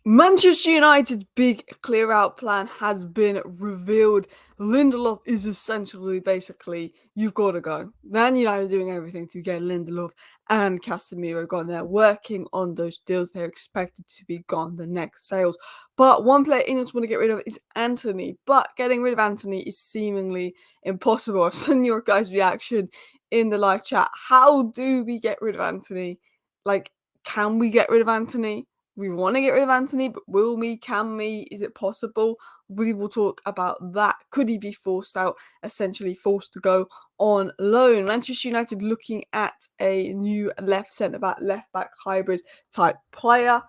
Manchester United's big clear-out plan has been revealed. Lindelof is essentially, basically, you've got to go. Man United are doing everything to get Lindelof and Casemiro gone. They're working on those deals. They're expected to be gone the next sales. But one player INEOS want to get rid of is Antony. But getting rid of Antony is seemingly impossible. I've seen your guys' reaction in the live chat. How do we get rid of Antony? Like, can we get rid of Antony? We want to get rid of Antony, but will we? Can we? Is it possible? We will talk about that. Could he be forced out, essentially forced to go on loan? Manchester United looking at a new left centre-back, left-back hybrid type player.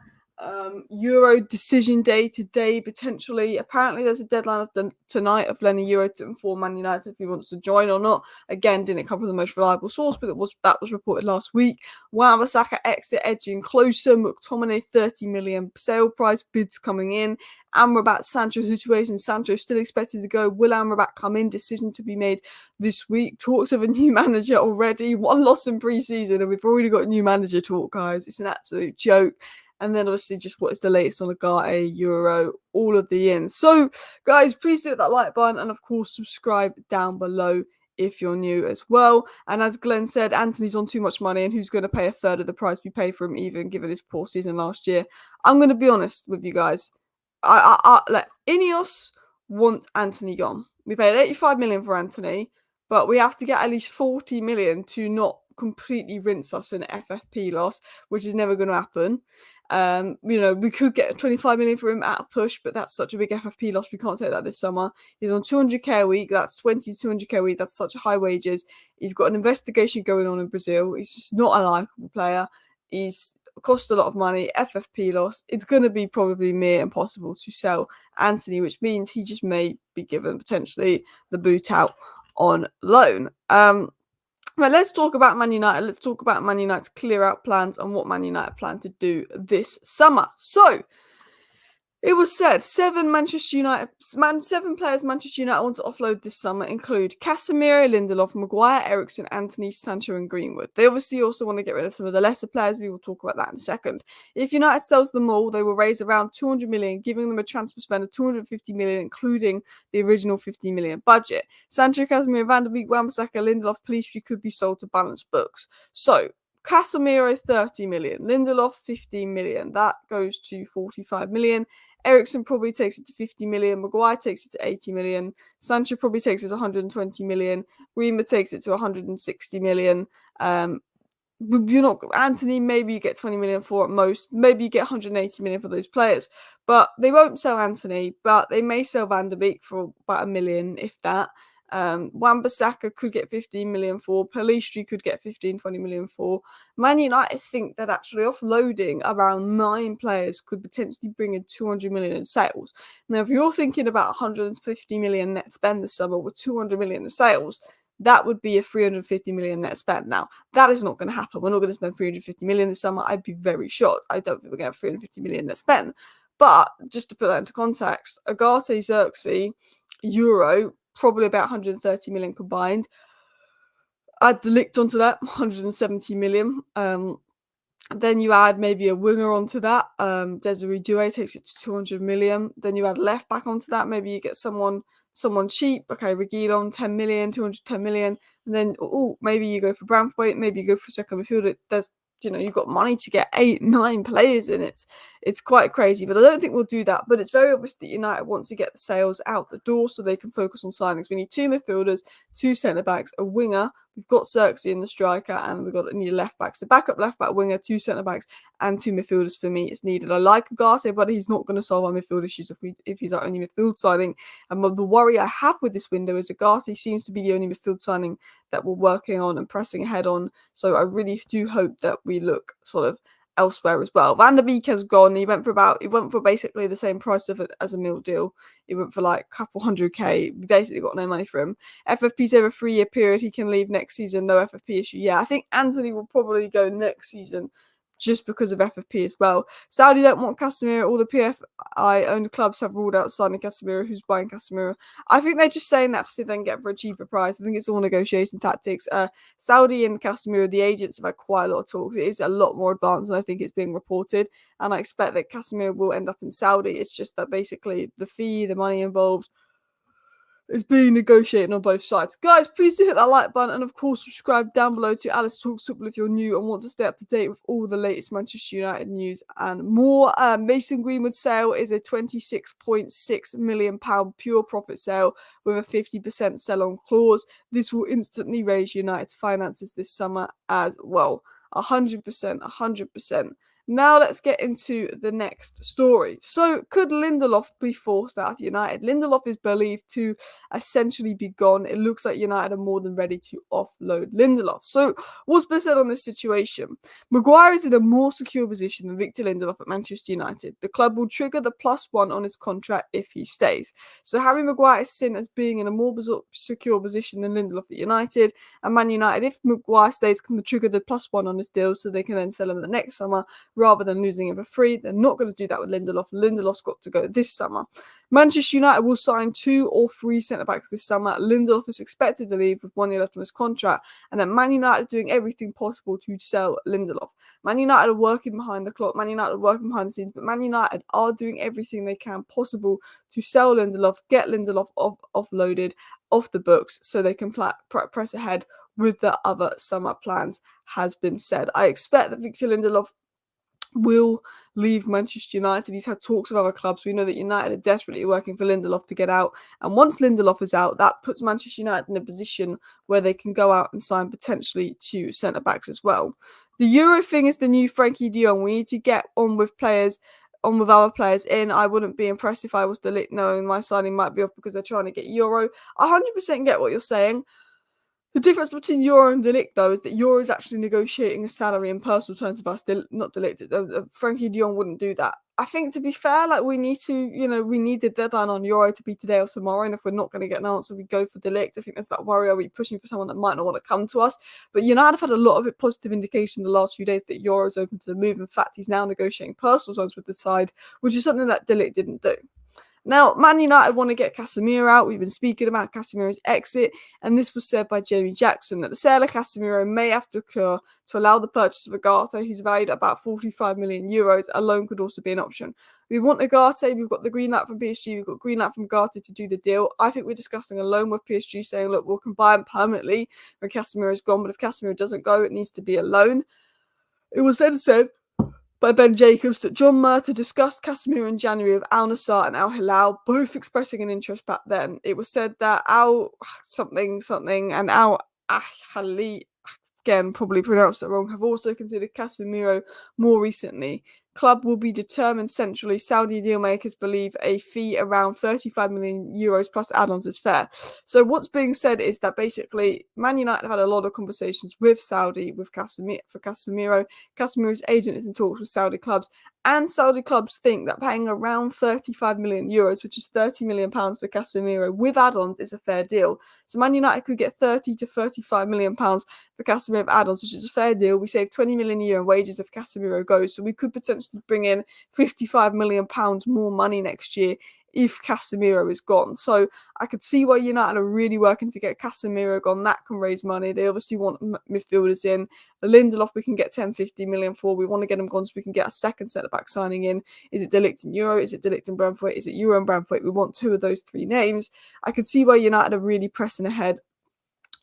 Euro decision day today, potentially. Apparently, there's a deadline of tonight of Leny Yoro to inform Man United if he wants to join or not. Again, didn't come from the most reliable source, but that was reported last week. Wan-Bissaka exit edging closer. McTominay 30 million sale price bids coming in. Amrabat Sancho situation. Sancho still expected to go. Will Amrabat come in? Decision to be made this week. Talks of a new manager already. One loss in pre-season, and we've already got a new manager talk, guys. It's an absolute joke. And then obviously just what is the latest on Agate, Euro, all of the ins. So, guys, please do hit that like button and, of course, subscribe down below if you're new as well. And as Glenn said, Antony's on too much money, and who's going to pay a third of the price we pay for him, even given his poor season last year? I'm going to be honest with you guys. Like INEOS want Antony gone. We paid 85 million for Antony, but we have to get at least 40 million to not completely rinse us in FFP loss, which is never going to happen. We could get 25 million for him at a push, but that's such a big FFP loss. We can't take that this summer. He's on 200k a week. That's 200k a week. That's such high wages. He's got an investigation going on in Brazil. He's just not a likeable player. He's cost a lot of money. FFP loss. It's going to be probably near impossible to sell Antony, which means he just may be given potentially the boot out on loan. Right, let's talk about Man United. Let's talk about Man United's clear-out plans and what Man United plan to do this summer. So, it was said 7 players Manchester United want to offload this summer include Casemiro, Lindelof, Maguire, Eriksen, Antony, Sancho, and Greenwood. They obviously also want to get rid of some of the lesser players. We will talk about that in a second. If United sells them all, they will raise around 200 million, giving them a transfer spend of 250 million, including the original 50 million budget. Sancho, Casemiro, Van der Beek, Wan-Bissaka, Lindelof, Pelistri could be sold to balance books. So, Casemiro 30 million, Lindelof 15 million. That goes to 45 million. Eriksen probably takes it to 50 million. Maguire takes it to 80 million. Sancho probably takes it to 120 million. Greenwood takes it to 160 million. Antony, maybe you get 20 million for at most. Maybe you get 180 million for those players. But they won't sell Antony, but they may sell Van der Beek for about 1 million, if that. Wan-Bissaka could get 15 million for. Pelistri could get 15-20 million for. Man United think that actually offloading around 9 players could potentially bring in 200 million in sales. Now, if you're thinking about 150 million net spend this summer with 200 million in sales, that would be a 350 million net spend. Now, that is not going to happen. We're not going to spend 350 million this summer. I'd be very shocked. I don't think we're going to have 350 million net spend. But just to put that into context, Agate, Xerxes, Euro, probably about 130 million combined. Add the Ligt onto that, 170 million. Then you add maybe a winger onto that. Desiree Doué takes it to 200 million. Then you add left back onto that. Maybe you get someone cheap. Okay, Reguilon, 10 million, 210 million. And then, maybe you go for Branthwaite. Maybe you go for second midfielder. You've got money to get 8-9 players in it. It's quite crazy, but I don't think we'll do that. But it's very obvious that United want to get the sales out the door so they can focus on signings. We need 2 midfielders, 2 centre-backs, a winger. We've got Xerxes in the striker, and we've got a new left-back. So backup left-back, winger, 2 centre-backs, and 2 midfielders for me is needed. I like Agate, but he's not going to solve our midfield issues if he's our only midfield signing. And the worry I have with this window is Agate seems to be the only midfield signing that we're working on and pressing ahead on. So I really do hope that we look sort of elsewhere as well. Van der Beek has gone. He went for basically the same price as a mil deal. He went for like a couple 100k. We basically got no money for him. FFP's over a 3-year period. He can leave next season. No FFP issue. Yeah, I think Antony will probably go next season. just because of FFP as well. Saudi don't want Casemiro. All the PFI-owned clubs have ruled out signing Casemiro. Who's buying Casemiro? I think they're just saying that to then get for a cheaper price. I think it's all negotiation tactics. Saudi and Casemiro, the agents, have had quite a lot of talks. It is a lot more advanced than I think it's being reported. And I expect that Casemiro will end up in Saudi. It's just that basically the fee, the money involved, is being negotiated on both sides. Guys, please do hit that like button and of course subscribe down below to Alice Talks Football if you're new and want to stay up to date with all the latest Manchester United news and more. Mason Greenwood's sale is a £26.6 million pure profit sale with a 50% sell-on clause. This will instantly raise United's finances this summer as well. 100%, 100%. Now let's get into the next story. So could Lindelof be forced out of United? Lindelof is believed to essentially be gone. It looks like United are more than ready to offload Lindelof. So what's been said on this situation? Maguire is in a more secure position than Victor Lindelof at Manchester United. The club will trigger the +1 on his contract if he stays. So Harry Maguire is seen as being in a more secure position than Lindelof at United. And Man United, if Maguire stays, can trigger the +1 on his deal so they can then sell him the next summer rather than losing him for free. They're not going to do that with Lindelof. Lindelof's got to go this summer. Manchester United will sign 2 or 3 centre-backs this summer. Lindelof is expected to leave with 1 year left on his contract, and then Man United are doing everything possible to sell Lindelof. Man United are working behind the clock. Man United are working behind the scenes, but Man United are doing everything they can possible to sell Lindelof, get Lindelof offloaded, off the books, so they can press ahead with the other summer plans, has been said. I expect that Victor Lindelof will leave Manchester United. He's had talks with other clubs. We know that United are desperately working for Lindelof to get out. And once Lindelof is out, that puts Manchester United in a position where they can go out and sign potentially 2 centre-backs as well. The Euro thing is the new Frankie de Jong. We need to get on with other players in. I wouldn't be impressed if I was De Ligt knowing my signing might be off because they're trying to get Yoro. I 100% get what you're saying. The difference between Yoro and De Ligt, though, is that Yoro is actually negotiating a salary in personal terms with us, not De Ligt. Frankie de Jong wouldn't do that. I think, to be fair, we need the deadline on Yoro to be today or tomorrow, and if we're not going to get an answer, we go for De Ligt. I think there's that worry, are we pushing for someone that might not want to come to us? But United have had a lot of positive indication the last few days that Yoro is open to the move. In fact, he's now negotiating personal terms with the side, which is something that De Ligt didn't do. Now, Man United want to get Casemiro out. We've been speaking about Casemiro's exit, and this was said by Jamie Jackson that the sale of Casemiro may have to occur to allow the purchase of Ugarte, who's valued at about 45 million euros. A loan could also be an option. We want Ugarte. We've got the green light from PSG. We've got green light from Ugarte to do the deal. I think we're discussing a loan with PSG, saying, look, we'll combine permanently when Casemiro is gone, but if Casemiro doesn't go, it needs to be a loan. It was then said by Ben Jacobs that John Murta discussed Casemiro in January with Al Nassr and Al Hilal, both expressing an interest back then. It was said that Al something and Al Ahly, again, probably pronounced it wrong, have also considered Casemiro more recently. Club will be determined centrally. Saudi dealmakers believe a fee around 35 million euros plus add-ons is fair. So what's being said is that basically Man United have had a lot of conversations with Saudi for Casemiro. Casemiro's agent is in talks with Saudi clubs, and Saudi clubs think that paying around 35 million euros, which is 30 million pounds for Casemiro with add-ons, is a fair deal. So Man United could get 30 to 35 million pounds for Casemiro with add-ons, which is a fair deal. We save 20 million a year in wages if Casemiro goes, so we could potentially bring in 55 million pounds more money next year if Casemiro is gone. So I could see why United are really working to get Casemiro gone. That can raise money. They obviously want midfielders in. Lindelof we can get 10-15 million for. We want to get him gone so we can get a second centre-back signing in. Is it De Ligt and Yoro? Is it De Ligt and Branthwaite? Is it Yoro and Branthwaite? We want 2 of those 3 names. I could see why United are really pressing ahead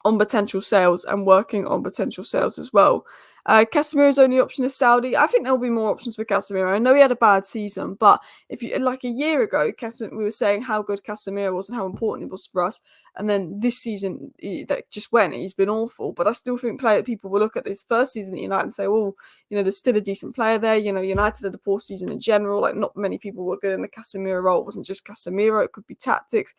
on potential sales and working on potential sales as well. Casemiro's only option is Saudi. I think there will be more options for Casemiro. I know he had a bad season, but if you like a year ago, we were saying how good Casemiro was and how important he was for us, and then this season that just went, he's been awful. But I still think people will look at this first season at United and say, well, there's still a decent player there. United had a poor season in general. Not many people were good in the Casemiro role. It wasn't just Casemiro. It could be tactics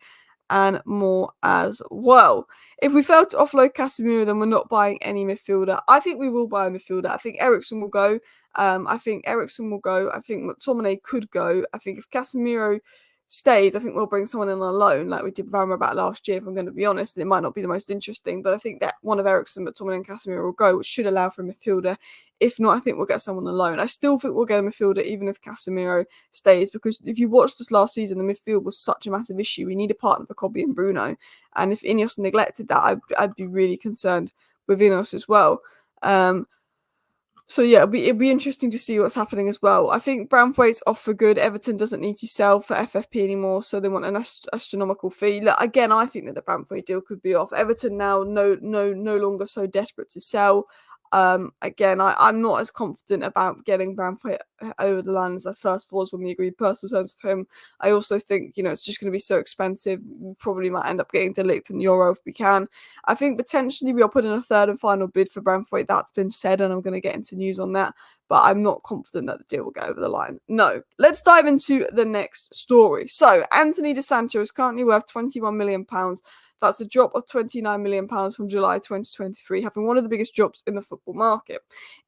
and more as well. If we fail to offload Casemiro, then we're not buying any midfielder. I think we will buy a midfielder. I think Eriksen will go. I think McTominay could go. I think if Casemiro stays, I think we'll bring someone in on loan like we did with Amrabat last year, if I'm going to be honest. It might not be the most interesting, but I think that one of Eriksen, McTominay and Casemiro will go, which should allow for a midfielder. If not, I think we'll get someone on loan. I still think we'll get a midfielder even if Casemiro stays, because if you watched us last season, the midfield was such a massive issue. We need a partner for Kobe and Bruno. And if INEOS neglected that, I'd be really concerned with INEOS as well. So yeah, it'll be interesting to see what's happening as well. I think Branthwaite's off for good. Everton doesn't need to sell for FFP anymore, so they want an astronomical fee. Look, again, I think that the Branthwaite deal could be off. Everton now no longer so desperate to sell. Again, I'm not as confident about getting Branthwaite over the line as I first was when we agreed personal terms for him. I also think, it's just going to be so expensive. We probably might end up getting De Ligt and Yoro if we can. I think potentially we'll put in a third and final bid for Branthwaite. That's been said, and I'm going to get into news on that. But I'm not confident that the deal will go over the line. No. Let's dive into the next story. So, Antony de Sancho is currently worth £21 million. That's a drop of £29 million from July 2023, having one of the biggest drops in the football market.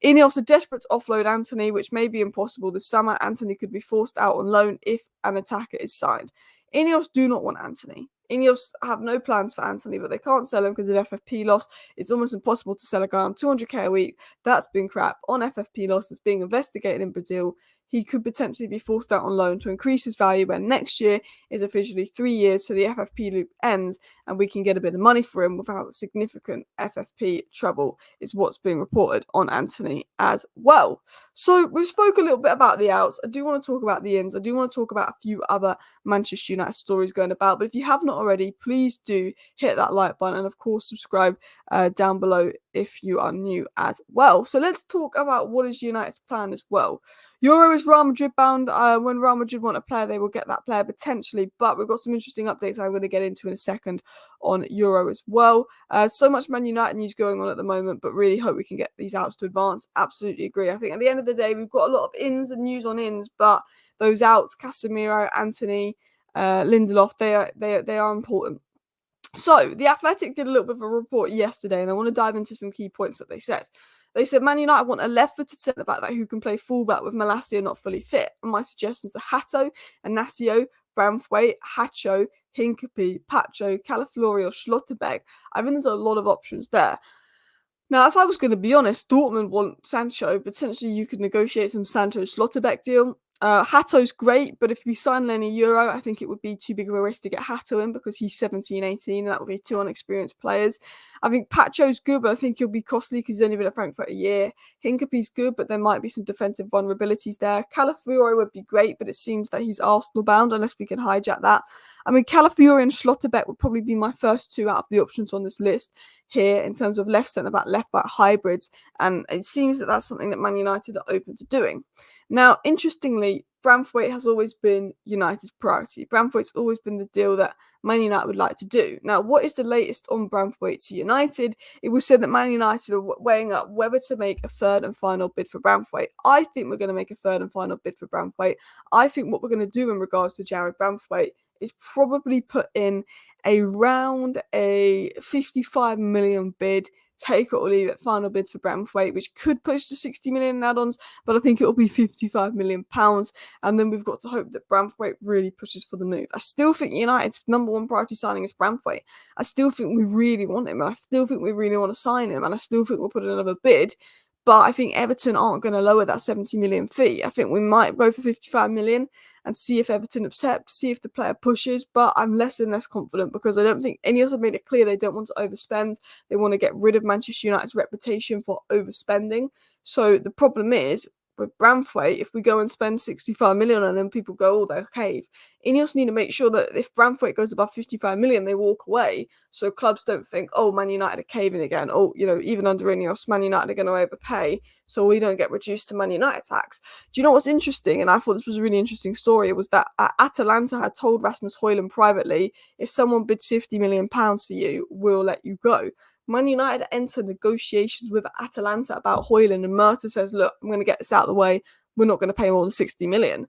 INEOS are desperate to offload Antony, which may be impossible this summer. Antony could be forced out on loan if an attacker is signed. INEOS do not want Antony. INEOS have no plans for Antony, but they can't sell him because of FFP loss. It's almost impossible to sell a guy on 200k a week. That's been crap. On FFP loss that's being investigated in Brazil, he could potentially be forced out on loan to increase his value when next year is officially 3 years, so the FFP loop ends and we can get a bit of money for him without significant FFP trouble, is what's being reported on Antony as well. So we've spoke a little bit about the outs. I do want to talk about the ins. I do want to talk about a few other Manchester United stories going about, but if you have not already, please do hit that like button and of course subscribe down below if you are new as well. So let's talk about what is United's plan as well. Yoro is Real Madrid bound. When Real Madrid want a player, they will get that player potentially. But we've got some interesting updates I'm going to get into in a second on Yoro as well. So much Man United news going on at the moment, but really hope we can get these outs to advance. Absolutely agree. I think at the end of the day, we've got a lot of ins and news on ins, but those outs, Casemiro, Antony, Lindelof, they are important. So, The Athletic did a little bit of a report yesterday, and I want to dive into some key points that they said. They said Man United want a left-footed centre-back who can play full-back with Malacia not fully fit. And my suggestions are Hato, Inacio, Branthwaite, Hacho, Hincapie, Pacho, Calaflori or Schlotterbeck. I think there's a lot of options there. Now, if I was going to be honest, Dortmund want Sancho. Potentially, you could negotiate some Sancho-Schlotterbeck deal. Hato's great, but if we sign Leny Yoro, I think it would be too big of a risk to get Hato in because he's 17, 18, and that would be two unexperienced players. I think Pacho's good, but I think he'll be costly because he's only been at Frankfurt a year. Hincapie's good, but there might be some defensive vulnerabilities there. Calafiori would be great, but it seems that he's Arsenal-bound unless we can hijack that. I mean, Calafiori and Schlotterbeck would probably be my first two out of the options on this list here in terms of left centre-back, left-back hybrids, and it seems that that's something that Man United are open to doing. Now, interestingly, Branthwaite has always been United's priority. Branthwaite's always been the deal that Man United would like to do. Now, what is the latest on Branthwaite to United? It was said that Man United are weighing up whether to make a third and final bid for Branthwaite. I think we're going to make a third and final bid for Branthwaite. I think what we're going to do in regards to Jared Branthwaite is probably put in around a 55 million bid, take it or leave it, final bid for Branthwaite, which could push to 60 million in add-ons, but I think it will be £55 million. And then we've got to hope that Branthwaite really pushes for the move. I still think United's number one priority signing is Branthwaite. I still think we really want him, and I still think we really want to sign him, and I still think we'll put in another bid. But I think Everton aren't going to lower that 70 million fee. I think we might go for 55 million and see if Everton accept, see if the player pushes. But I'm less and less confident because I don't think INEOS have made it clear they don't want to overspend. They want to get rid of Manchester United's reputation for overspending. So the problem is, with Branthwaite, if we go and spend 65 million on them, people go, oh, they'll cave. INEOS need to make sure that if Branthwaite goes above 55 million, they walk away. So clubs don't think, oh, Man United are caving again. Oh, even under INEOS, Man United are going to overpay. So we don't get reduced to Man United tax. Do you know what's interesting? And I thought this was a really interesting story. It was that Atalanta had told Rasmus Højlund privately, if someone bids £50 million for you, we'll let you go. Man United entered negotiations with Atalanta about Højlund, and Murta says, look, I'm going to get this out of the way. We're not going to pay more than 60 million.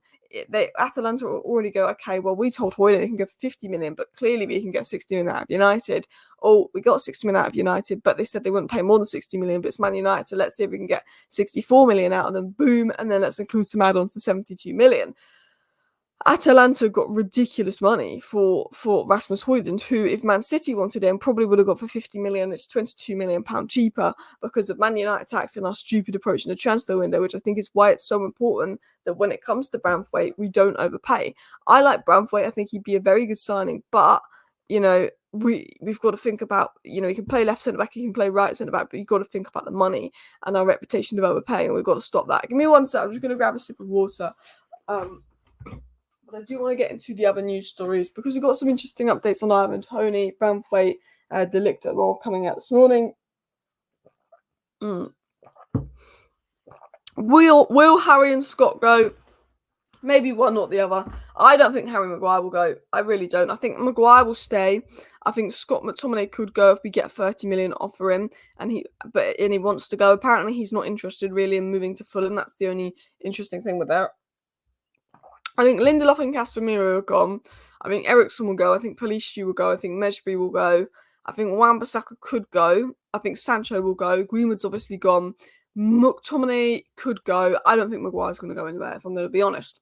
Atalanta will already go, okay, well, we told Højlund he can go for 50 million, but clearly we can get 60 million out of United. Oh, we got 60 million out of United, but they said they wouldn't pay more than 60 million, but it's Man United, so let's see if we can get 64 million out of them. Boom, and then let's include some add-ons to 72 million. Atalanta got ridiculous money for Rasmus Højlund, who, if Man City wanted him, probably would have got for 50 million. It's £22 million cheaper because of Man United tax and our stupid approach in the transfer window, which I think is why it's so important that when it comes to Branthwaite, we don't overpay. I like Branthwaite. I think he'd be a very good signing, but, we've got to think about, he can play left centre back, he can play right centre back, but you've got to think about the money and our reputation of overpaying, and we've got to stop that. Give me one sec. I'm just going to grab a sip of water. But I do want to get into the other news stories because we've got some interesting updates on Ivan Toney, Branthwaite, De Ligt all coming out this morning. Will Harry and Scott go? Maybe one or the other. I don't think Harry Maguire will go. I really don't. I think Maguire will stay. I think Scott McTominay could go if we get 30 million offer him, and he wants to go. Apparently, he's not interested really in moving to Fulham. That's the only interesting thing with that. I think Lindelof and Casemiro are gone. I think Eriksen will go. I think Pulisic will go. I think Managerial will go. I think Wan-Bissaka could go. I think Sancho will go. Greenwood's obviously gone. McTominay could go. I don't think Maguire's going to go anywhere, if I'm going to be honest.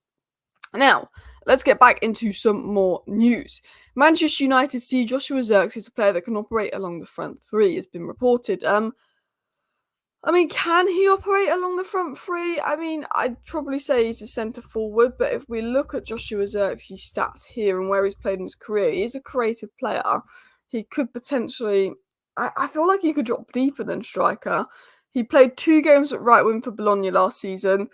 Now, let's get back into some more news. Manchester United see Joshua Zirkzee as a player that can operate along the front three, has been reported. Can he operate along the front three? I'd probably say he's a centre forward, but if we look at Joshua Zirkzee's stats here and where he's played in his career, he is a creative player. He could potentially... I feel like he could drop deeper than striker. He played 2 games at right wing for Bologna last season,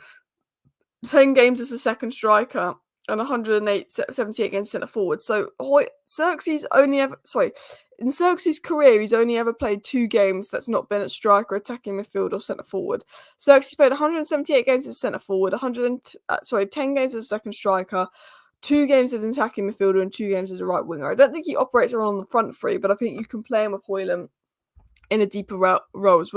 10 games as a second striker, and 178 against centre forward. So Zirkzee's in Zirkzee's career, he's only ever played 2 games that's not been at striker, attacking midfield, or centre forward. Zirkzee's played 178 games as centre forward, 10 games as a second striker, 2 games as an attacking midfielder, and 2 games as a right winger. I don't think he operates around on the front three, but I think you can play him with Højlund in a deeper role as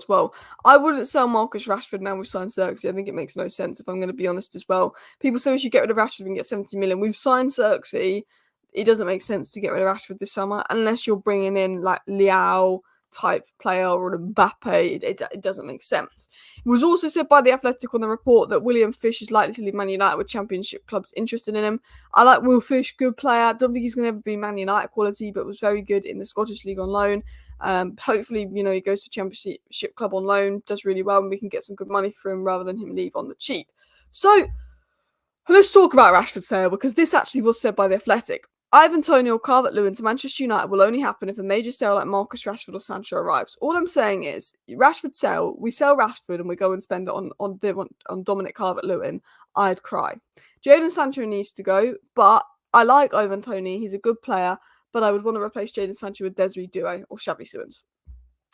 well. I wouldn't sell Marcus Rashford now we've signed Zirkzee. I think it makes no sense, if I'm going to be honest as well. People say we should get rid of Rashford and get 70 million. We've signed Zirkzee. It doesn't make sense to get rid of Rashford this summer unless you're bringing in like Leao type player or Mbappe. It doesn't make sense. It was also said by The Athletic on the report that William Fish is likely to leave Man United with Championship clubs interested in him. I like Will Fish, good player. Don't think he's going to ever be Man United quality, but was very good in the Scottish League on loan. Hopefully, he goes to Championship club on loan, does really well, and we can get some good money for him rather than him leave on the cheap. So, let's talk about Rashford's sale, because this actually was said by The Athletic. Ivan Toney or Calvert-Lewin to Manchester United will only happen if a major sale like Marcus Rashford or Sancho arrives. All I'm saying is, Rashford sell, we sell Rashford and we go and spend it on Dominic Calvert-Lewin, I'd cry. Jadon Sancho needs to go, but I like Ivan Toney, he's a good player, but I would want to replace Jadon Sancho with Desiree Doué or Xavi Simons.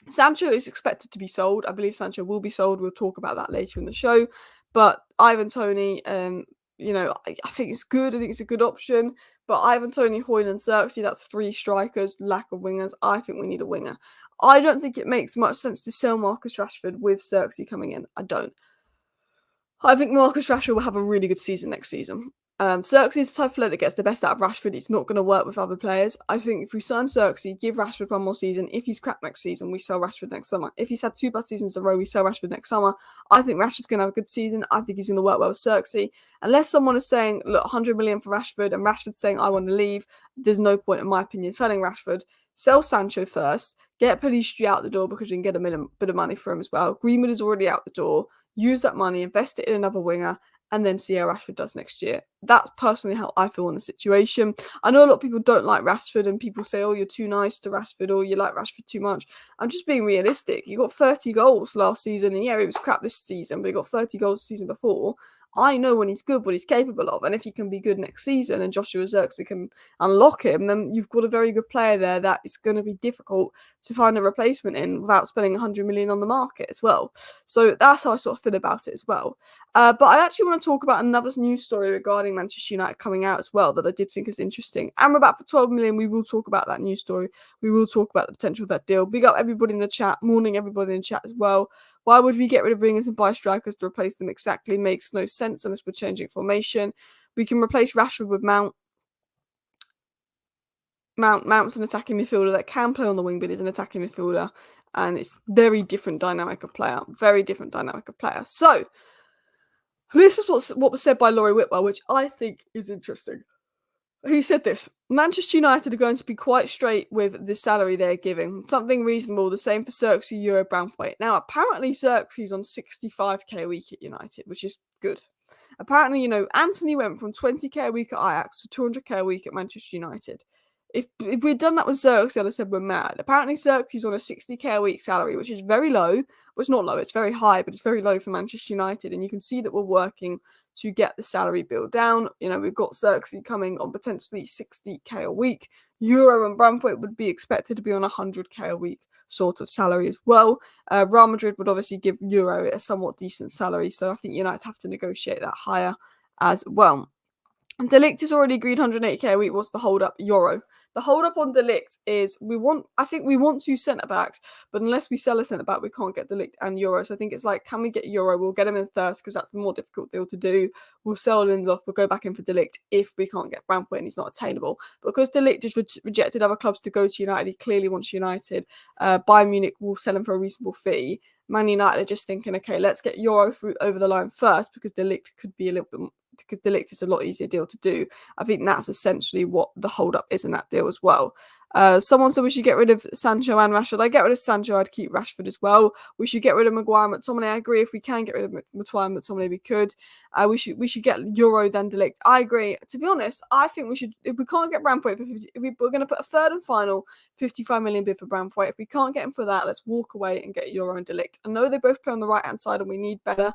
Sancho is expected to be sold. I believe Sancho will be sold. We'll talk about that later in the show. But Ivan Toney, I think it's good. I think it's a good option. But Ivan Toney, Højlund, Zirkzee, that's 3 strikers, lack of wingers. I think we need a winger. I don't think it makes much sense to sell Marcus Rashford with Zirkzee coming in. I don't. I think Marcus Rashford will have a really good season next season. Zirkzee is the type of player that gets the best out of Rashford. It's not going to work with other players. I think if we sign Zirkzee, give Rashford one more season. If he's crap next season, we sell Rashford next summer. If he's had 2 bad seasons in a row, we sell Rashford next summer. I think Rashford's going to have a good season. I think he's going to work well with Zirkzee. Unless someone is saying, look, 100 million for Rashford, and Rashford's saying, I want to leave, there's no point, in my opinion, selling Rashford. Sell Sancho first. Get Pulisic out the door because we can get a bit of money for him as well. Greenwood is already out the door. Use that money, invest it in another winger, and then see how Rashford does next year. That's personally how I feel in the situation. I know a lot of people don't like Rashford, and people say, oh, you're too nice to Rashford, or you like Rashford too much. I'm just being realistic. He got 30 goals last season, and yeah, he was crap this season, but he got 30 goals the season before. I know when he's good, what he's capable of, and if he can be good next season and Joshua Zirkzee can unlock him, then you've got a very good player there that is going to be difficult to find a replacement in without spending 100 million on the market as well. So that's how I sort of feel about it as well. But I actually want to talk about another news story regarding Manchester United coming out as well that I did think is interesting. Amrabat for 12 million, we will talk about that news story. We will talk about the potential of that deal. Big up everybody in the chat, morning everybody in the chat as well. Why would we get rid of wingers and buy strikers to replace them? Exactly, makes no sense unless we're changing formation. We can replace Rashford with Mount. Mount's an attacking midfielder that can play on the wing, but is an attacking midfielder, and it's very different dynamic of player. Very different dynamic of player. So, This is what was said by Laurie Whitwell, which I think is interesting. He said this: Manchester United are going to be quite straight with the salary they're giving. Something reasonable, the same for Xerxes, Yoro, Branthwaite. Now, apparently Xerxes on 65k a week at United, which is good. Apparently, Antony went from 20k a week at Ajax to 200k a week at Manchester United. If we'd done that with Xerxes, I'd have said we're mad. Apparently, Xerxes on a 60k a week salary, which is very low. Well, it's not low, it's very high, but it's very low for Manchester United. And you can see that we're working to get the salary bill down. We've got Xerxes coming on potentially 60k a week. Yoro and Branthwaite would be expected to be on 100k a week sort of salary as well. Real Madrid would obviously give Yoro a somewhat decent salary, so I think United have to negotiate that higher as well. And De Ligt is already agreed 180k a week. What's the hold up? Yoro. The hold up on De Ligt is I think we want 2 centre backs, but unless we sell a centre back, we can't get De Ligt and Yoro. So I think it's like, can we get Yoro? We'll get him in first because that's the more difficult deal to do. We'll sell Lindelof. We'll go back in for De Ligt if we can't get Branthwaite and he's not attainable. Because De Ligt has rejected other clubs to go to United, he clearly wants United. Bayern Munich will sell him for a reasonable fee. Man United are just thinking, okay, let's get Yoro over the line first because De Ligt could be a little bit, because De Ligt is a lot easier deal to do. I think that's essentially what the hold up is in that deal as well. Someone said we should get rid of Sancho and Rashford. I'd get rid of Sancho, I'd keep Rashford as well. We should get rid of Maguire and McTominay. I agree. If we can get rid of Maguire and McTominay, we could. We should get Yoro, then De Ligt. I agree. To be honest, I think we should, if we can't get Branthwaite for 50, if we're going to put a third and final 55 million bid for Branthwaite. If we can't get him for that, let's walk away and get Yoro and De Ligt. I know they both play on the right hand side and we need better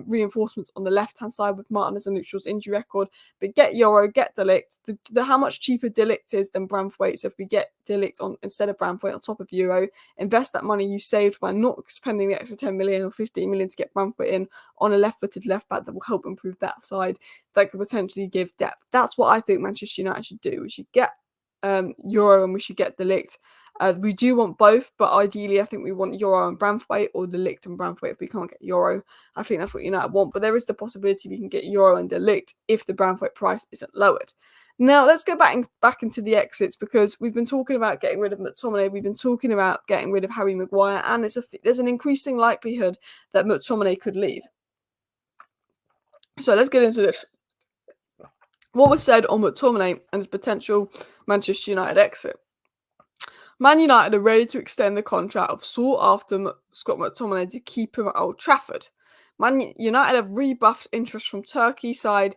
reinforcements on the left hand side with Martin as a neutral's injury record, but get Yoro, get De Ligt. The how much cheaper De Ligt is than Branthwaite. So if we get De Ligt on instead of Branthwaite on top of Yoro, invest that money you saved by not spending the extra 10 million or 15 million to get Branthwaite in on a left-footed left back that will help improve that side, that could potentially give depth. That's what I think Manchester United should do. We should get Yoro and we should get De Ligt. We do want both, but ideally I think we want Yoro and Branthwaite, or De Ligt and Branthwaite if we can't get Yoro. I think that's what United want, but there is the possibility we can get Yoro and De Ligt if the Branthwaite price isn't lowered. Now let's go back into the exits, because we've been talking about getting rid of McTominay, we've been talking about getting rid of Harry Maguire, and there's an increasing likelihood that McTominay could leave. So let's get into this. What was said on McTominay and his potential Manchester United exit. Man United are ready to extend the contract of sought-after Scott McTominay to keep him at Old Trafford. Man United have rebuffed interest from Turkey side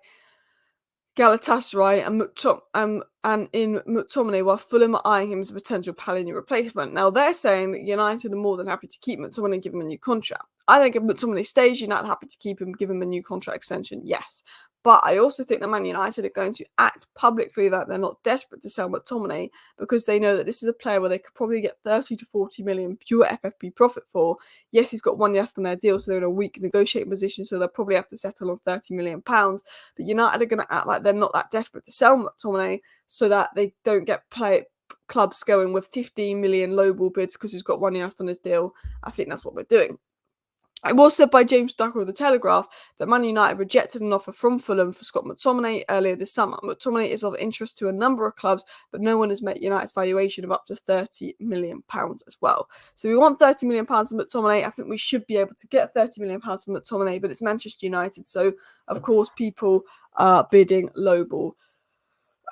Galatasaray and in McTominay, while Fulham are eyeing him as a potential Palhinha replacement. Now, they're saying that United are more than happy to keep McTominay and give him a new contract. I think if McTominay stays, United are happy to keep him, give him a new contract extension, yes. But I also think that Man United are going to act publicly that they're not desperate to sell McTominay, because they know that this is a player where they could probably get 30 to 40 million pure FFP profit for. Yes, he's got 1 year left on their deal, so they're in a weak negotiating position, so they'll probably have to settle on £30 million. But United are going to act like they're not that desperate to sell McTominay, so that they don't get clubs going with 15 million lowball bids because he's got 1 year left on his deal. I think that's what we're doing. It was said by James Ducker of The Telegraph that Man United rejected an offer from Fulham for Scott McTominay earlier this summer. McTominay is of interest to a number of clubs, but no one has met United's valuation of up to £30 million as well. So we want £30 million from McTominay. I think we should be able to get £30 million from McTominay, but it's Manchester United, so of course people are bidding lowball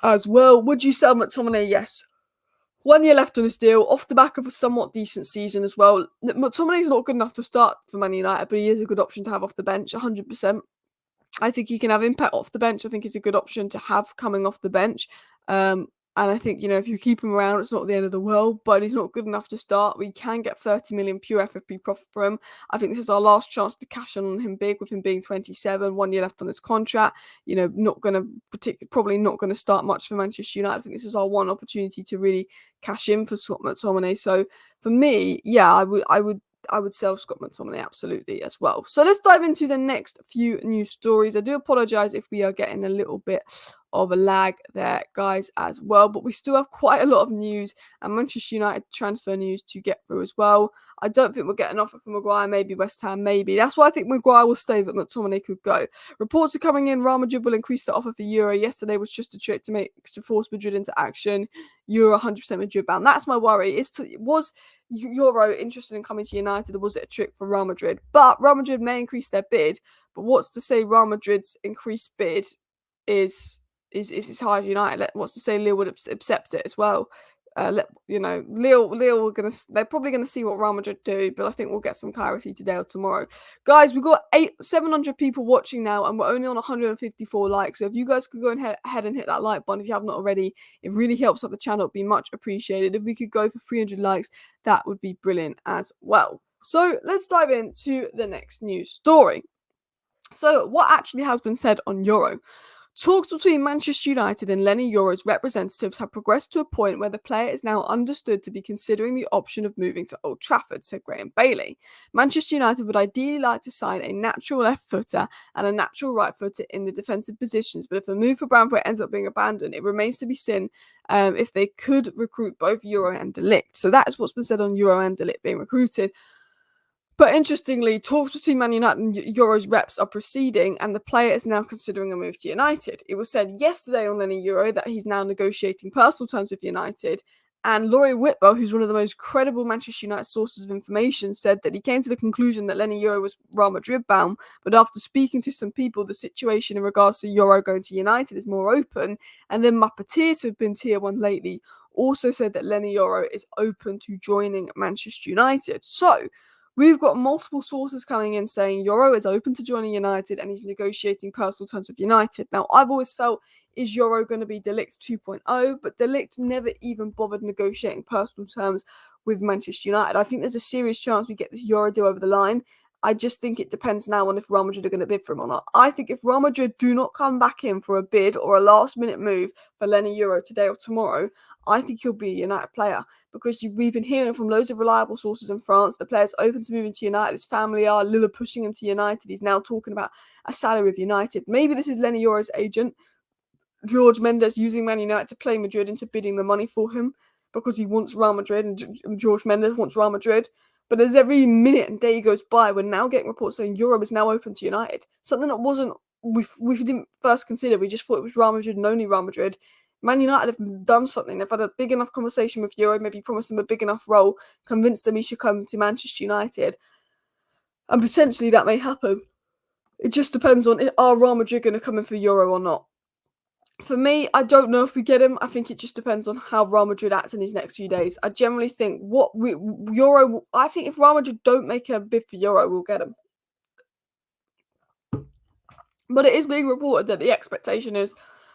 as well. Would you sell McTominay? Yes. 1 year left on this deal, off the back of a somewhat decent season as well. McTominay's not good enough to start for Man United, but he is a good option to have off the bench, 100%. I think he can have impact off the bench. I think he's a good option to have coming off the bench. And I think, if you keep him around, it's not the end of the world, but he's not good enough to start. We can get 30 million pure FFP profit for him. I think this is our last chance to cash in on him big, with him being 27, 1 year left on his contract. Probably not going to start much for Manchester United. I think this is our one opportunity to really cash in for Scott McTominay. So for me, yeah, I would sell Scott McTominay absolutely as well. So let's dive into the next few news stories. I do apologise if we are getting a little bit of a lag there, guys, as well, but we still have quite a lot of news and Manchester United transfer news to get through as well. I don't think we'll get an offer from Maguire, maybe West Ham, maybe. That's why I think Maguire will stay, but McTominay could go. Reports are coming in, Real Madrid will increase the offer for Yoro. Yesterday was just a trick to force Madrid into action. Yoro 100% Madrid bound. That's my worry. Yoro interested in coming to United, or was it a trick for Real Madrid? But Real Madrid may increase their bid, but what's to say Real Madrid's increased bid is as high as United? What's to say Lille would accept it as well? Lille they're probably gonna see what Real Madrid do, but I think we'll get some clarity today or tomorrow. Guys, we've got 700 people watching now, and we're only on 154 likes. So if you guys could go ahead and hit that like button if you have not already, it really helps out the channel. It'd be much appreciated. If we could go for 300 likes, that would be brilliant as well. So let's dive into the next news story. So what actually has been said on Yoro? Talks between Manchester United and Leny Yoro's representatives have progressed to a point where the player is now understood to be considering the option of moving to Old Trafford, said Graham Bailey. Manchester United would ideally like to sign a natural left footer and a natural right footer in the defensive positions, but if a move for Branthwaite ends up being abandoned, it remains to be seen if they could recruit both Yoro and De Ligt. So that is what's been said on Yoro and De Ligt being recruited. But interestingly, talks between Man United and Yoro's reps are proceeding, and the player is now considering a move to United. It was said yesterday on Leny Yoro that he's now negotiating personal terms with United, and Laurie Whitwell, who's one of the most credible Manchester United sources of information, said that he came to the conclusion that Leny Yoro was Real Madrid bound, but after speaking to some people, the situation in regards to Yoro going to United is more open, and then Muppeteers, who have been tier 1 lately, also said that Leny Yoro is open to joining Manchester United. So we've got multiple sources coming in saying Yoro is open to joining United and he's negotiating personal terms with United. Now, I've always felt, is Yoro going to be De Ligt 2.0? But De Ligt never even bothered negotiating personal terms with Manchester United. I think there's a serious chance we get this Yoro deal over the line. I just think it depends now on if Real Madrid are going to bid for him or not. I think if Real Madrid do not come back in for a bid or a last-minute move for Leny Yoro today or tomorrow, I think he'll be a United player, because we've been hearing from loads of reliable sources in France the player's open to moving to United. His family are. Lille pushing him to United. He's now talking about a salary with United. Maybe this is Leny Yoro's agent, George Mendes, using Man United to play Madrid into bidding the money for him because he wants Real Madrid and George Mendes wants Real Madrid. But as every minute and day goes by, we're now getting reports saying Yoro is now open to United. Something that we didn't first consider. We just thought it was Real Madrid and only Real Madrid. Man United have done something. They've had a big enough conversation with Yoro, maybe promised him a big enough role, convinced him he should come to Manchester United. And potentially that may happen. It just depends on, are Real Madrid going to come in for Yoro or not? For me, I don't know if we get him. I think it just depends on how Real Madrid act in these next few days. I generally think I think if Real Madrid don't make a bid for Yoro, we'll get him. But it is being reported that the expectation is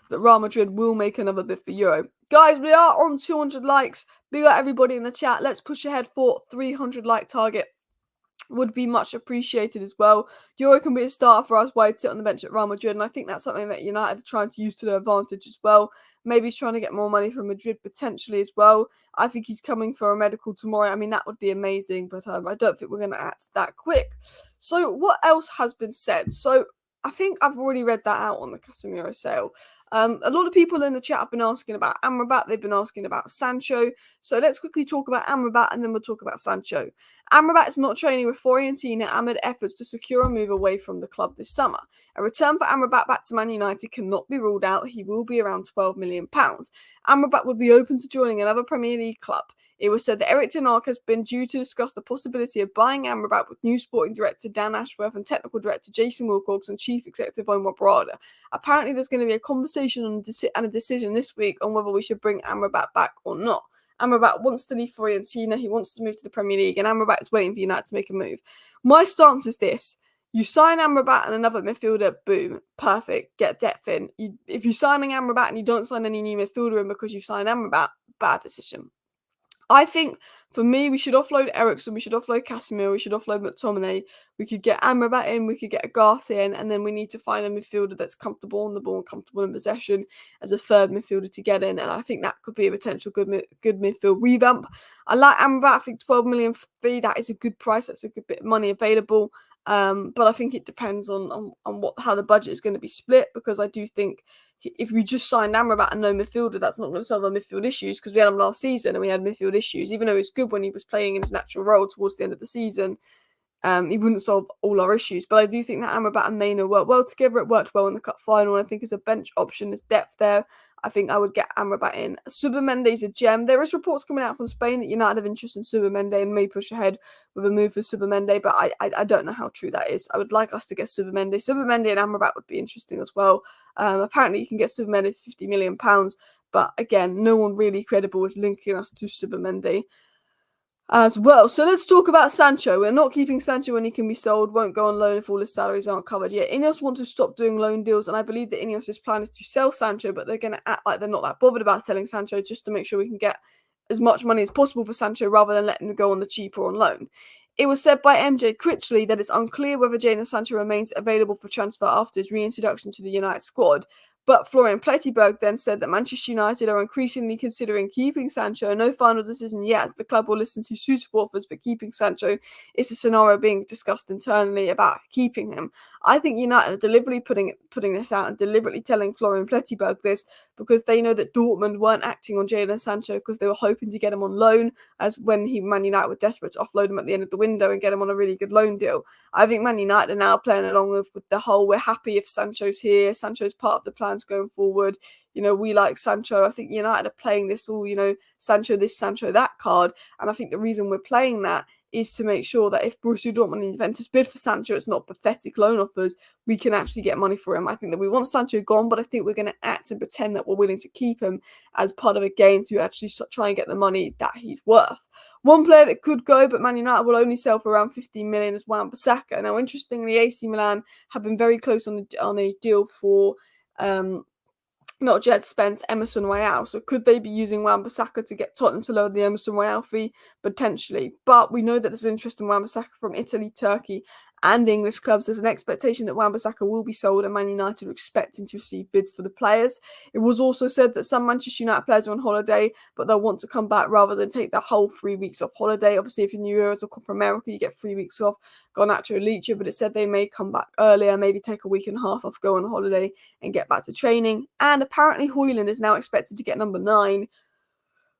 that Real Madrid will make another bid for Yoro. Guys, we are on 200 likes. Big up everybody in the chat. Let's push ahead for 300 like target. Would be much appreciated as well. Yoro can be a starter for us while he'd sit on the bench at Real Madrid, and I think that's something that United are trying to use to their advantage as well. Maybe he's trying to get more money from Madrid potentially as well. I think he's coming for a medical tomorrow. I mean, that would be amazing, but I don't think we're going to act that quick. So what else has been said? So I think I've already read that out on the Casemiro sale. A lot of people in the chat have been asking about Amrabat. They've been asking about Sancho. So let's quickly talk about Amrabat and then we'll talk about Sancho. Amrabat is not training with Fiorentina amid efforts to secure a move away from the club this summer. A return for Amrabat back to Man United cannot be ruled out. He will be around £12 million. Amrabat would be open to joining another Premier League club. It was said that Eriksen has been due to discuss the possibility of buying Amrabat with new sporting director Dan Ashworth and technical director Jason Wilcox and chief executive Omar Barada. Apparently, there's going to be a conversation and a decision this week on whether we should bring Amrabat back or not. Amrabat wants to leave Fiorentina. He wants to move to the Premier League, and Amrabat is waiting for United to make a move. My stance is this. You sign Amrabat and another midfielder, boom, perfect, get depth in. If you're signing Amrabat and you don't sign any new midfielder in because you've signed Amrabat, bad decision. I think, for me, we should offload Eriksen, we should offload Casemiro, we should offload McTominay, we could get Amrabat in, we could get Agartha in, and then we need to find a midfielder that's comfortable on the ball and comfortable in possession as a third midfielder to get in, and I think that could be a potential good midfield revamp. I like Amrabat. I think 12 million fee, that is a good price, that's a good bit of money available, but I think it depends on how the budget is going to be split, because I do think if we just signed Amrabat and no midfielder, that's not going to solve our midfield issues, because we had him last season and we had midfield issues. Even though it was good when he was playing in his natural role towards the end of the season, He wouldn't solve all our issues, but I do think that Amrabat and Maino work well together. It worked well in the cup final, and I think as a bench option, there's depth there. I think I would get Amrabat in. Subamendi's a gem. There is reports coming out from Spain that United have interest in Subamendi and may push ahead with a move for Subamendi, but I don't know how true that is. I would like us to get Subamendi. Subamendi and Amrabat would be interesting as well. Apparently, you can get Subamendi for £50 million, but again, no one really credible is linking us to Subamendi as well. So let's talk about Sancho. We're not keeping Sancho when he can be sold, won't go on loan if all his salaries aren't covered yet. INEOS want to stop doing loan deals, and I believe that INEOS' plan is to sell Sancho, but they're going to act like they're not that bothered about selling Sancho just to make sure we can get as much money as possible for Sancho rather than letting him go on the cheap or on loan. It was said by MJ Critchley that it's unclear whether Jadon Sancho remains available for transfer after his reintroduction to the United squad. But Florian Plettenberg then said that Manchester United are increasingly considering keeping Sancho. No final decision yet, as the club will listen to suitable offers, but keeping Sancho is a scenario being discussed internally about keeping him. I think United are deliberately putting this out and deliberately telling Florian Plettenberg this because they know that Dortmund weren't acting on Jadon Sancho because they were hoping to get him on loan, as when Man United were desperate to offload him at the end of the window and get him on a really good loan deal. I think Man United are now playing along with the whole, we're happy if Sancho's here, Sancho's part of the plans going forward. We like Sancho. I think United are playing this all, Sancho this, Sancho that card. And I think the reason we're playing that is to make sure that if Borussia Dortmund and Juventus bid for Sancho, it's not pathetic loan offers. We can actually get money for him. I think that we want Sancho gone, but I think we're going to act and pretend that we're willing to keep him as part of a game to actually try and get the money that he's worth. One player that could go, but Man United will only sell for around 15 million is Wan-Bissaka. Now, interestingly, AC Milan have been very close on a deal for not Jed Spence, Emerson Royale. So could they be using Wan-Bissaka to get Tottenham to lower the Emerson Royale fee? Potentially. But we know that there's interest in Wan-Bissaka from Italy, Turkey, and English clubs. There's an expectation that Wan-Bissaka will be sold, and Man United are expecting to receive bids for the players. It was also said that some Manchester United players are on holiday, but they'll want to come back rather than take the whole 3 weeks off holiday. Obviously, if you're New Euros or come from America, you get 3 weeks off, go on Nacho Elite, but it said they may come back earlier, maybe take a week and a half off, go on holiday, and get back to training. And apparently Højlund is now expected to get number 9,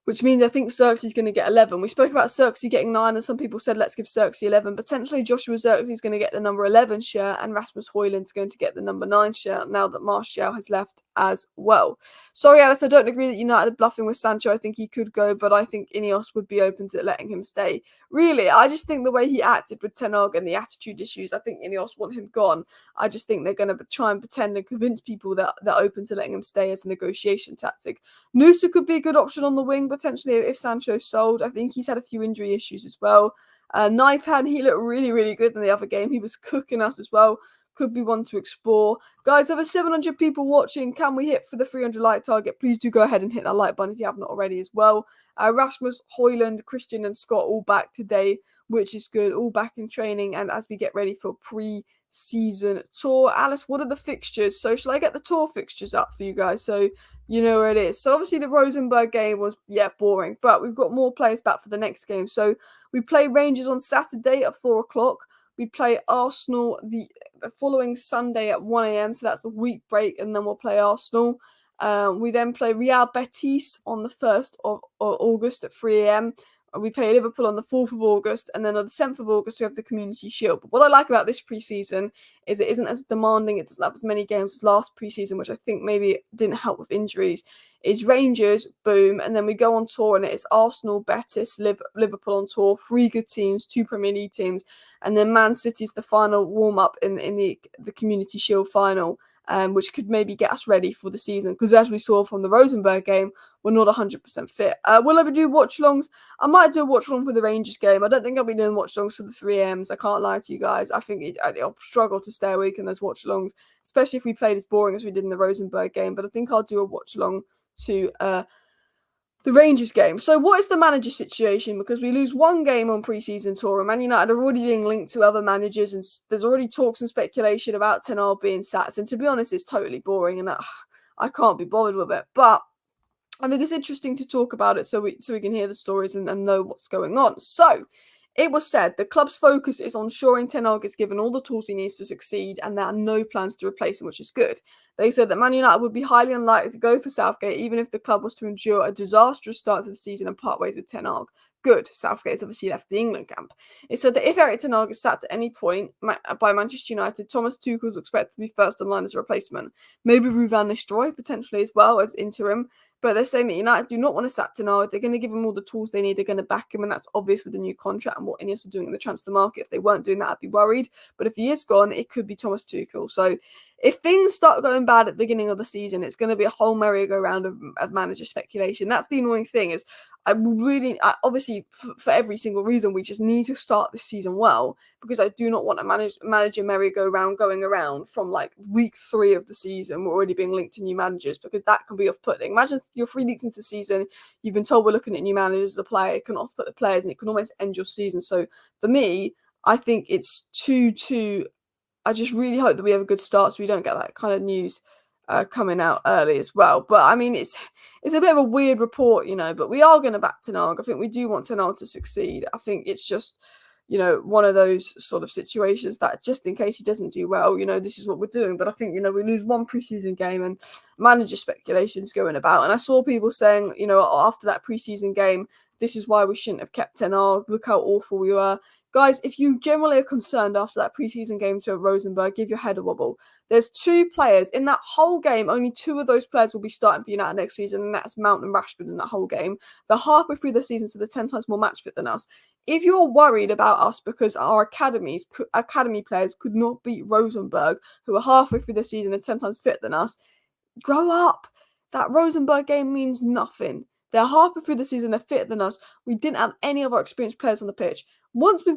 which means I think Xerxes going to get 11. We spoke about Xerxes getting 9, and some people said let's give Xerxes 11. Potentially Joshua Xerxes is going to get the number 11 shirt, and Rasmus Højlund is going to get the number 9 shirt now that Martial has left as well. Sorry, Alice, I don't agree that United are bluffing with Sancho. I think he could go, but I think INEOS would be open to letting him stay. Really, I just think the way he acted with Ten Hag and the attitude issues, I think INEOS want him gone. I just think they're going to try and pretend and convince people that they're open to letting him stay as a negotiation tactic. Nusa could be a good option on the wing, potentially, if Sancho's sold. I think he's had a few injury issues as well. Naipan, he looked really, really good in the other game. He was cooking us as well. Could be one to explore. Guys, over 700 people watching. Can we hit for the 300 like target? Please do go ahead and hit that like button if you have not already as well. Rasmus, Højlund, Christian and Scott all back today, which is good. All back in training and as we get ready for pre-season tour. Alice, what are the fixtures? So shall I get the tour fixtures up for you guys so you know where it is? So obviously the Rosenborg game was, boring, but we've got more players back for the next game. So we play Rangers on Saturday at 4 o'clock. We play Arsenal the following Sunday at 1 a.m. So that's a week break, and then we'll play Arsenal. We then play Real Betis on the 1st of August at 3 a.m. We play Liverpool on the 4th of August, and then on the 7th of August, we have the Community Shield. But what I like about this pre-season is it isn't as demanding. It doesn't have as many games as last pre-season, which I think maybe didn't help with injuries. It's Rangers, boom, and then we go on tour, and it's Arsenal, Betis, Liverpool on tour, 3 good teams, 2 Premier League teams, and then Man City's the final warm-up in the Community Shield final, which could maybe get us ready for the season, because as we saw from the Rosenborg game, we're not 100% fit. Will I be doing watch-alongs? I might do a watch-along for the Rangers game. I don't think I'll be doing watch-alongs for the 3Ms. I can't lie to you guys. I think I'll struggle to stay awake in those watch-alongs, especially if we played as boring as we did in the Rosenborg game, but I think I'll do a watch-along to the Rangers game. So what is the manager situation? Because we lose 1 game on pre-season tour, and Man United are already being linked to other managers, and there's already talks and speculation about Ten Hag being sacked. And to be honest, it's totally boring, and I can't be bothered with it. But I think it's interesting to talk about it so we can hear the stories and know what's going on. So it was said the club's focus is on ensuring Ten Hag is given all the tools he needs to succeed, and there are no plans to replace him, which is good. They said that Man United would be highly unlikely to go for Southgate, even if the club was to endure a disastrous start to the season and part ways with Ten Hag. good. Southgate's obviously left the England camp. It said that if Erik ten Hag is sacked at any point by Manchester United, Thomas Tuchel's expected to be first in line as a replacement. Maybe Ruud van Nistelrooy potentially as well as interim. But they're saying that United do not want to sack ten Hag. They're going to give him all the tools they need. They're going to back him, and that's obvious with the new contract and what INEOS are doing in the transfer market. If they weren't doing that, I'd be worried. But if he is gone, it could be Thomas Tuchel. So if things start going bad at the beginning of the season, it's going to be a whole merry-go-round of manager speculation. That's the annoying thing is obviously for every single reason, we just need to start this season well, because I do not want a manager merry-go-round going around from like week 3 of the season. We're already being linked to new managers, because that can be off-putting. Imagine you're 3 weeks into the season, you've been told we're looking at new managers as a player. It can off-put the players and it can almost end your season. So for me, I think it's I just really hope that we have a good start so we don't get that kind of news coming out early as well. But I mean, it's a bit of a weird report, but we are going to back ten Hag. I think we do want ten Hag to succeed. I think it's just, one of those sort of situations that just in case he doesn't do well, this is what we're doing. But I think, we lose one preseason game and manager speculations going about. And I saw people saying, after that preseason game, this is why we shouldn't have kept ten Hag. Look how awful we were. Guys, if you generally are concerned after that preseason game to Rosenborg, give your head a wobble. There's 2 players in that whole game. Only 2 of those players will be starting for United next season, and that's Mount and Rashford in that whole game. They're halfway through the season, so they're 10 times more match fit than us. If you're worried about us because our academy players could not beat Rosenborg, who are halfway through the season and 10 times fit than us, grow up. That Rosenborg game means nothing. They're halfway through the season, they're fitter than us. We didn't have any of our experienced players on the pitch. Once we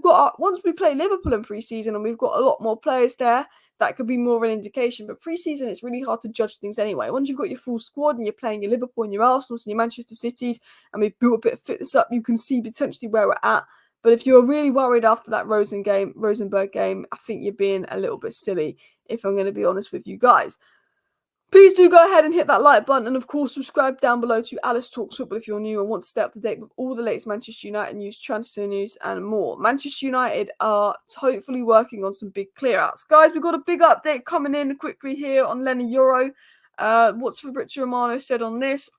play Liverpool in pre-season and we've got a lot more players there, that could be more of an indication. But pre-season, it's really hard to judge things anyway. Once you've got your full squad and you're playing your Liverpool and your Arsenals and your Manchester Cities, and we've built a bit of fitness up, you can see potentially where we're at. But if you're really worried after that Rosenborg game, I think you're being a little bit silly, if I'm going to be honest with you guys. Please do go ahead and hit that like button, and of course subscribe down below to Alice Talks Football if you're new and want to stay up to date with all the latest Manchester United news, transfer news and more. Manchester United are hopefully working on some big clear-outs. Guys, we've got a big update coming in quickly here on Leny Yoro. What's Fabrizio Romano said on this?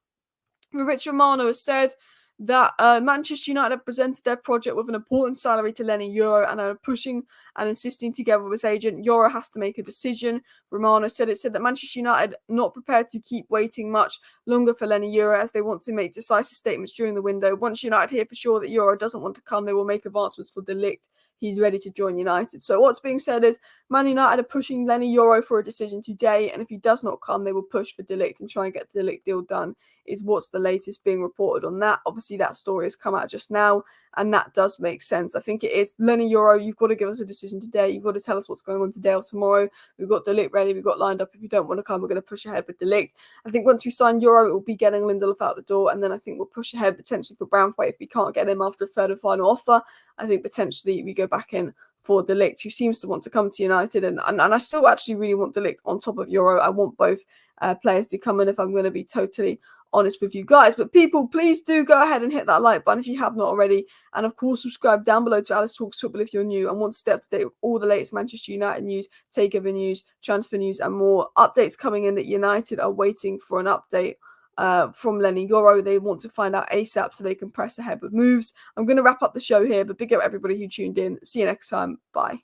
Fabrizio Romano has said that Manchester United have presented their project with an important salary to Leny Yoro and are pushing and insisting together with his agent. Yoro has to make a decision. Romano said that Manchester United not prepared to keep waiting much longer for Leny Yoro, as they want to make decisive statements during the window. Once United hear for sure that Yoro doesn't want to come, they will make advancements for De Ligt. He's ready to join United. So what's being said is Man United are pushing Leny Yoro for a decision today, and if he does not come, they will push for De Ligt and try and get the De Ligt deal done, is what's the latest being reported on that. Obviously, that story has come out just now, and that does make sense. I think it is Leny Yoro, you've got to give us a decision today. You've got to tell us what's going on today or tomorrow. We've got De Ligt ready, we've got lined up. If you don't want to come, we're going to push ahead with De Ligt. I think once we sign Yoro, it will be getting Lindelof out the door, and then I think we'll push ahead potentially for Branthwaite if we can't get him after a third and final offer. I think potentially we go back in for De Ligt, who seems to want to come to United, and I still actually really want De Ligt on top of Yoro. I want both players to come in, if I'm going to be totally honest with you guys. But people, please do go ahead and hit that like button if you have not already, and of course subscribe down below to Alice Talks Football if you're new and want to stay up to date with all the latest Manchester United news, takeover news, transfer news and more. Updates coming in that United are waiting for an update from Leny Yoro. They want to find out ASAP so they can press ahead with moves. I'm going to wrap up the show here, but big up everybody who tuned in. See you next time. Bye.